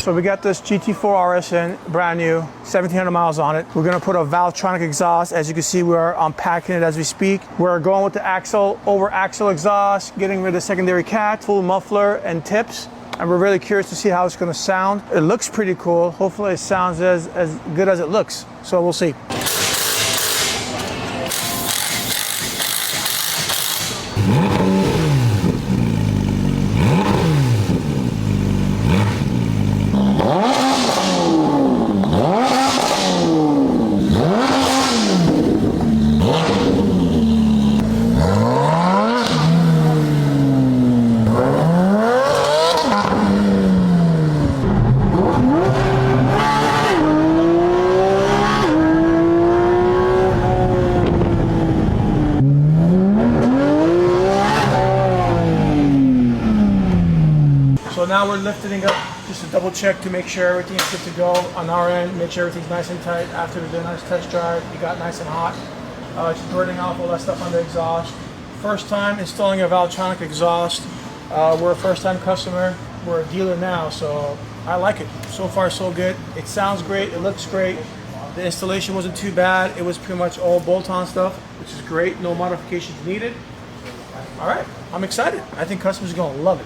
So we got this GT4 RS in, brand new, 1,700 miles on it. We're gonna put a Valvetronic exhaust. As you can see, we're unpacking it as we speak. We're going with the over axle exhaust, getting rid of the secondary cat, full muffler and tips. And we're really curious to see how it's gonna sound. It looks pretty cool. Hopefully it sounds as good as it looks. So we'll see. So now we're lifting it up just to double check to make sure everything is good to go on our end, make sure everything's nice and tight. After we did a nice test drive, it got nice and hot. Just burning off all that stuff on the exhaust. First time installing a Valvetronic exhaust. We're a first time customer. We're a dealer now, so I like it. So far so good. It sounds great, it looks great. The installation wasn't too bad. It was pretty much all bolt-on stuff, which is great. No modifications needed. All right, I'm excited. I think customers are gonna love it.